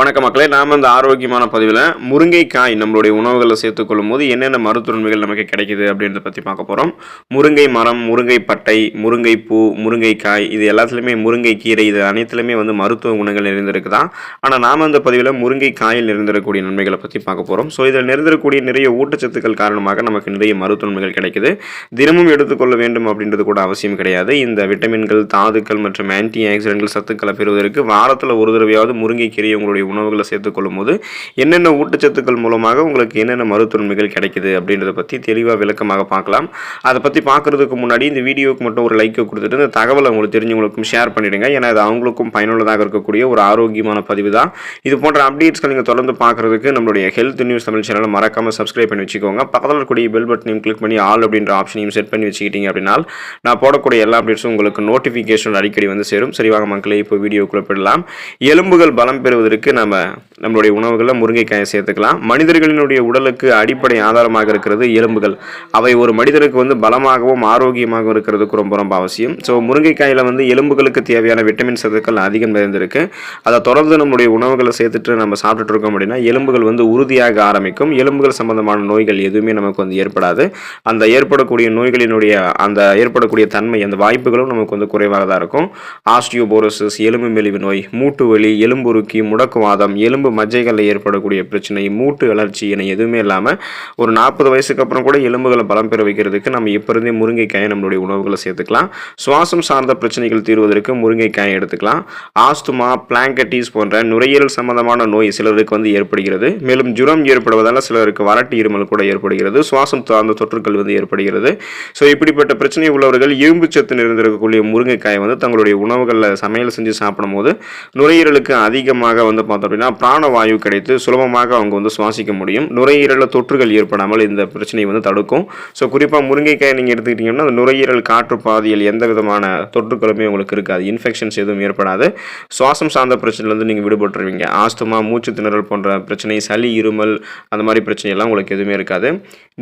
வணக்க மக்களே, நாம் இந்த ஆரோக்கியமான பதிவில் முருங்கைக்காய் நம்மளுடைய உணவுகளில் சேர்த்துக்கொள்ளும் போது என்னென்ன மருத்துவன்மைகள் நமக்கு கிடைக்குது அப்படின்றத பற்றி பார்க்க போகிறோம். முருங்கை மரம், முருங்கை பட்டை, முருங்கை பூ, முருங்கைக்காய் இது எல்லாத்துலேயுமே முருங்கை கீரை இது அனைத்துலையுமே மருத்துவ குணங்கள் நிறைந்திருக்குதான். ஆனால் நாம் இந்த பதிவில் முருங்கைக்காயில் நிறைந்திருக்கக்கூடிய நன்மைகளை பற்றி பார்க்க போகிறோம். ஸோ இதில் நிறைந்திருக்கக்கூடிய நிறைய ஊட்டச்சத்துக்கள் காரணமாக நமக்கு நிறைய மருத்துவன்மைகள் கிடைக்குது. தினமும் எடுத்துக்கொள்ள வேண்டும் அப்படின்றது கூட அவசியம் கிடையாது. இந்த விட்டமின்கள், தாதுக்கள் மற்றும் ஆன்டி ஆக்சிடென்ட்கள் சத்துக்களை பெறுவதற்கு வாரத்தில் ஒரு தடவையாவது முருங்கைக்கீரை உங்களுடைய உணவுகளை சேர்த்துக்கொள்ளும் போது என்னென்ன ஊட்டச்சத்துக்கள் மூலமாக உங்களுக்கு என்னென்ன மருத்துவன்மைகள் கிடைக்குது அப்படின்றத பற்றி தெளிவாக விளக்கமாக பார்க்கலாம். அதை பற்றி பார்க்குறதுக்கு முன்னாடி இந்த வீடியோவுக்கு மட்டும் ஒரு லைக்கை கொடுத்துட்டு இந்த தகவலை உங்களுக்கு தெரிஞ்சவங்களுக்கும் ஷேர் பண்ணிடுங்க. ஏன்னா அது அவங்களுக்கும் பயனுள்ளதாக இருக்கக்கூடிய ஒரு ஆரோக்கியமான பதிவு தான். இது போன்ற அப்டேட்ஸ்கள் நீங்கள் தொடர்ந்து பார்க்குறதுக்கு நம்மளுடைய ஹெல்த் நியூஸ் தமிழ் சேனலை மறக்காமல் சப்ஸ்கிரைப் பண்ணி வச்சுக்கோங்க. பக்கத்தில் இருக்கக்கூடிய பெல் பட்டனையும் கிளிக் பண்ணி ஆல் அப்படின்ற ஆப்ஷனையும் செட் பண்ணி வச்சுக்கிட்டீங்க அப்படின்னா நான் போடக்கூடிய எல்லா அப்டேட்ஸும் உங்களுக்கு நோட்டிஃபிகேஷன் அடிக்கடி சேரும். சரிவாக மக்களே, இப்போ வீடியோக்குள்ள போயிடலாம். எலும்புகள் பலம் பெறுவதற்கு நம்மளுடைய உணவுகளில் முருங்கைக்காயை சேர்த்துக்கலாம். மனிதர்களினுடைய உடலுக்கு அடிப்படை ஆதாரமாக இருக்கிறது எலும்புகள். அவை ஒரு மனிதனுக்கு பலமாகவும் ஆரோக்கியமாகவும் இருக்கிறதுக்கு ரொம்ப ரொம்ப அவசியம். ஸோ முருங்கைக்காயில் எலும்புகளுக்கு தேவையான விட்டமின் சத்துக்கள் அதிகம் நிறைந்திருக்கு. அதை தொடர்ந்து நம்மளுடைய உணவுகளை சேர்த்துட்டு நம்ம சாப்பிட்டுட்டு இருக்கோம் அப்படின்னா எலும்புகள் உறுதியாக ஆரம்பிக்கும். எலும்புகள் சம்பந்தமான நோய்கள் எதுவுமே நமக்கு ஏற்படாது. அந்த ஏற்படக்கூடிய நோய்களினுடைய அந்த ஏற்படக்கூடிய தன்மை, அந்த வாய்ப்புகளும் நமக்கு குறைவாக தான் இருக்கும். ஆஸ்டியோபோரோசிஸ், எலும்பு மெலிவு நோய், மூட்டு வலி, எலும்புருக்கி, முடக்குவாதம், எலும்பு மஜ்ஜைகளில் ஏற்படக்கூடிய பிரச்சனை, மூட்டு வளர்ச்சி என எதுவுமே இல்லாமல் ஒரு 40 வயசுக்கு அப்புறம் கூட எலும்புகளை பலம் பெற வைக்கிறதுக்கு நம்ம இப்போ இருந்தே முருங்கைக்காயை நம்மளுடைய உணவுகளை சேர்த்துக்கலாம். சுவாசம் சார்ந்த பிரச்சனைகள் தீர்வதற்கு முருங்கைக்காயை எடுத்துக்கலாம். ஆஸ்துமா, பிளாங்கட்டிஸ் போன்ற நுரையீரல் சம்பந்தமான நோய் சிலருக்கு ஏற்படுகிறது. மேலும் ஜுரம் ஏற்படுவதால் சிலருக்கு வறட்டு இருமல் கூட ஏற்படுகிறது. சுவாசம் சார்ந்த தொற்றுக்கள் ஏற்படுகிறது. ஸோ இப்படிப்பட்ட பிரச்சனை உள்ளவர்கள் இரும்பு சத்து நிறைந்திருக்கக்கூடிய முருங்கைக்காயை தங்களுடைய உணவுகளில் சமையல் செஞ்சு சாப்பிடும் போது நுரையீரலுக்கு அதிகமாக பார்த்தோம் அப்படின்னா பிராணவாயு கிடைத்து சுலபமாக அவங்க சுவாசிக்க முடியும். நுரையீரலில் தொற்றுகள் ஏற்படாமல் இந்த பிரச்சனையை தடுக்கும். ஸோ குறிப்பாக முருங்கைக்காயை நீங்கள் எடுத்துக்கிட்டீங்கன்னா அந்த நுரையீரல் காற்று பாதையில் எந்த விதமான தொற்றுக்களுமே உங்களுக்கு இருக்காது. இன்ஃபெக்ஷன்ஸ் எதுவும் ஏற்படாது. சுவாசம் சார்ந்த பிரச்சனையிலேருந்து நீங்கள் விடுபட்டுருவீங்க. ஆஸ்துமா, மூச்சு திணறல் போன்ற பிரச்சனை, சளி, இருமல் அந்த மாதிரி பிரச்சனையெல்லாம் உங்களுக்கு எதுவுமே இருக்காது.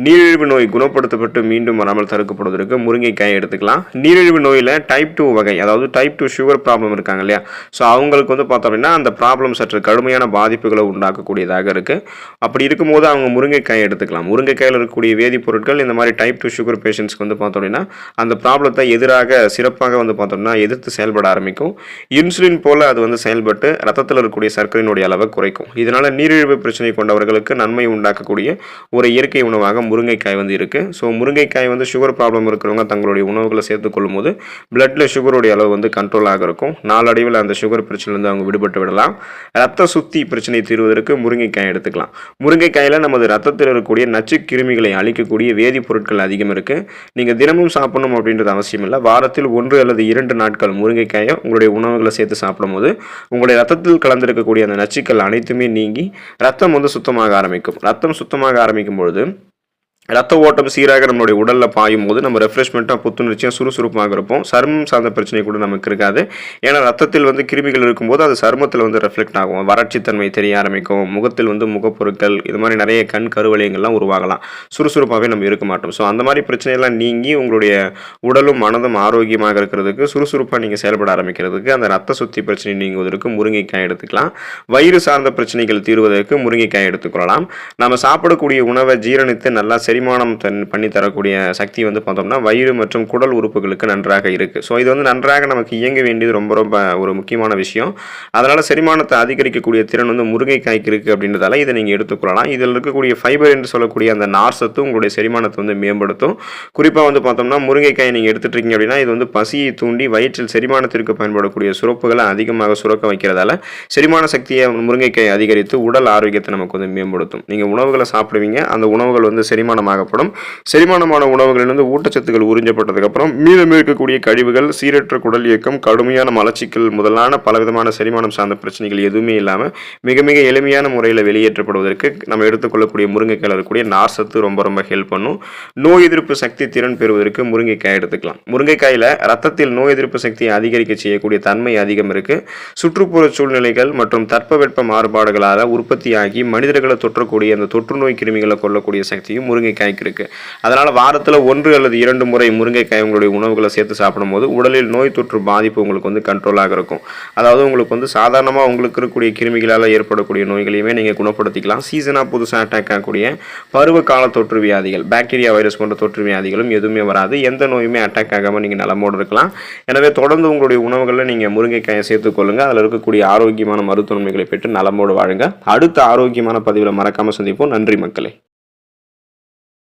நீரிழிவு நோய் குணப்படுத்தப்பட்டு மீண்டும் வராமல் தடுக்கப்படுவதற்கு முருங்கைக்காயை எடுத்துக்கலாம். நீரிழிவு நோயில் டைப் 2 வகை, அதாவது டைப் 2 சுகர் ப்ராப்ளம் இருக்காங்க இல்லையா, ஸோ அவங்களுக்கு பார்த்தோம் அப்படின்னா அந்த ப்ராப்ளம் சற்று கடுமையான பாதிப்புகளை உண்டாக்கக்கூடியதாக இருக்குது. அப்படி இருக்கும்போது அவங்க முருங்கைக்காயை எடுத்துக்கலாம். முருங்கைக்காயில் இருக்கக்கூடிய வேதிப்பொருட்கள் இந்த மாதிரி டைப் 2 சுகர் பேஷண்ட்ஸ்க்கு பார்த்தோம் அப்படின்னா அந்த ப்ராப்ளத்தை எதிராக சிறப்பாக பார்த்தோம்னா எதிர்த்து செயல்பட ஆரம்பிக்கும். இன்சுலின் போல் அது செயல்பட்டு ரத்தத்தில் இருக்கக்கூடிய சர்க்கரையினுடைய அளவை குறைக்கும். இதனால் நீரிழிவு பிரச்சனை கொண்டவர்களுக்கு நன்மை உண்டாக்கக்கூடிய ஒரு இயற்கை உணவாக முருங்கைக்காய் இருக்குது. ஸோ முருங்கைக்காய் சுகர் ப்ராப்ளம் இருக்கிறவங்க தங்களுடைய உணவுகளை சேர்த்துக்கொள்ளும் போது பிளட்ல சுகருடைய அளவு கண்ட்ரோலாக இருக்கும். நாளடைவில் அந்த சுகர் பிரச்சனையிலிருந்து அவங்க விடுபட்டு விடலாம். ரத்த சுத்தி பிரச்சனை தீர்வதற்கு முருங்கைக்காய் எடுத்துக்கலாம். முருங்கைக்காயில் நமது ரத்தத்தில் இருக்கக்கூடிய நச்சு கிருமிகளை அழிக்கக்கூடிய வேதிப்பொருட்கள் அதிகம் இருக்குது. நீங்கள் தினமும் சாப்பிடணும் அப்படின்றது அவசியம் இல்லை. வாரத்தில் 1 அல்லது 2 நாட்கள் முருங்கைக்காயை உங்களுடைய உணவுகளை சேர்த்து சாப்பிடும் போது உங்களுடைய ரத்தத்தில் கலந்திருக்கக்கூடிய அந்த நச்சுக்கள் அனைத்துமே நீங்கி ரத்தம் சுத்தமாக ஆரம்பிக்கும். ரத்தம் சுத்தமாக ஆரம்பிக்கும் பொழுது ரத்த ஓட்டம் சீராக நம்மளுடைய உடலில் பாயும் போது நம்ம ரெஃப்ரெஷ்மெண்ட்டாக, புத்துணர்ச்சியாக, சுறுசுறுப்பாக இருப்போம். சர்மம் சார்ந்த பிரச்சனை கூட நமக்கு இருக்காது. ஏன்னா ரத்தத்தில் கிருமிகள் இருக்கும்போது அது சர்மத்தில் ரெஃப்ளெக்ட் ஆகும். வறட்சித்தன்மை தெரிய ஆரம்பிக்கும். முகத்தில் முகப்பொருட்கள் இது மாதிரி நிறைய கண் கருவளையங்கள்லாம் உருவாகலாம். சுறுசுறுப்பாகவே நம்ம இருக்க மாட்டோம். ஸோ அந்த மாதிரி பிரச்சனையெல்லாம் நீங்கி உங்களுடைய உடலும் மனதும் ஆரோக்கியமாக இருக்கிறதுக்கு, சுறுசுறுப்பாக நீங்கள் செயல்பட ஆரம்பிக்கிறதுக்கு, அந்த ரத்த சுத்தி பிரச்சனை நீங்குவதற்கு முருங்கைக்காய் எடுத்துக்கலாம். வயிறு சார்ந்த பிரச்சனைகள் தீர்வதற்கு முருங்கைக்காய் எடுத்துக்கொள்ளலாம். நம்ம சாப்பிடக்கூடிய உணவை ஜீரணித்து நல்லா செரிமானம் பண்ணி தரக்கூடிய சக்தி பார்த்தோம்னா வயிறு மற்றும் குடல் உறுப்புகளுக்கு நன்றாக இருக்குது. ஸோ இது நன்றாக நமக்கு இயங்க வேண்டியது ரொம்ப ரொம்ப ஒரு முக்கியமான விஷயம். அதனால் செரிமானத்தை அதிகரிக்கக்கூடிய திறன் முருங்கைக்காய்க்கு இருக்குது அப்படின்றதால இதை நீங்கள் எடுத்துக்கொள்ளலாம். இதில் இருக்கக்கூடிய ஃபைபர் என்று சொல்லக்கூடிய அந்த நார் சத்து உங்களுடைய செரிமானத்தை மேம்படுத்தும். குறிப்பாக பார்த்தோம்னா முருங்கைக்காயை நீங்கள் எடுத்துட்டு இருக்கீங்க அப்படின்னா இது பசியை தூண்டி வயிற்றில் செரிமானத்திற்கு பயன்படக்கூடிய சுரப்புகளை அதிகமாக சுரக்க வைக்கிறதால செரிமான சக்தியை முருங்கைக்காய் அதிகரித்து உடல் ஆரோக்கியத்தை நமக்கு மேம்படுத்தும். நீங்கள் உணவுகளை சாப்பிடுவீங்க, அந்த உணவுகள் செரிமானம் ஆகப்படும். செரிமானமான உணவுகளிலிருந்து ஊட்டச்சத்துக்கள் உறிஞ்சப்பட்டதுக்கு அப்புறம் மீதம் இருக்கக்கூடிய கழிவுகள், சீரற்ற குடல் இயக்கம், கடுமையான மலச்சிக்கல் முதலான பலவிதமான செரிமானம் சார்ந்த பிரச்சனைகள் எதுவுமே இல்லாமல் மிக மிக எளிமையான முறையில் வெளியேற்றப்படுவதற்கு நம்ம எடுத்துக்கொள்ளக்கூடிய முருங்கைக்காயில் இருக்கக்கூடிய நார் சத்து ரொம்ப ரொம்ப ஹெல்ப் பண்ணும். நோய் எதிர்ப்பு சக்தி திறன் பெறுவதற்கு முருங்கைக்காய் எடுத்துக்கலாம். முருங்கைக்காயில் ரத்தத்தில் நோய் எதிர்ப்பு சக்தியை அதிகரிக்க செய்யக்கூடிய தன்மை அதிகம் இருக்கு. சுற்றுப்புற சூழ்நிலைகள் மற்றும் தட்பவெட்ப மாறுபாடுகளால் உற்பத்தியாகி மனிதர்களை தொற்றக்கூடிய அந்த தொற்று நோய் கிருமிகளை கொல்லக்கூடிய சக்தியும் முருங்கை முருங்கைக்காய்க்கு இருக்குது. அதனால் வாரத்தில் 1 அல்லது 2 முறை முருங்கைக்காய் உங்களுடைய உணவுகளை சேர்த்து சாப்பிடும்போது உடலில் நோய் தொற்று பாதிப்பு உங்களுக்கு வந்து கண்ட்ரோலாக இருக்கும். அதாவது உங்களுக்கு வந்து சாதாரணமாக உங்களுக்கு இருக்கக்கூடிய கிருமிகளால் ஏற்படக்கூடிய நோய்களையுமே நீங்கள் குணப்படுத்திக்கலாம். சீசனாக புதுசாக அட்டாக் ஆகக்கூடிய பருவகால தொற்று வியாதிகள், பாக்டீரியா வைரஸ் போன்ற தொற்று வியாதிகளும் எதுவுமே வராது. எந்த நோயுமே அட்டாக் ஆகாமல் நீங்கள் நலமோடு இருக்கலாம். எனவே தொடர்ந்து உங்களுடைய உணவுகளில் நீங்கள் முருங்கைக்காயை சேர்த்துக்கொள்ளுங்கள். அதில் இருக்கக்கூடிய ஆரோக்கியமான மருத்துவ நன்மைகளை பெற்று நலமோடு வாழுங்க. அடுத்த ஆரோக்கியமான பதிவில் மறக்காமல் சந்திப்போம். நன்றி மக்களே.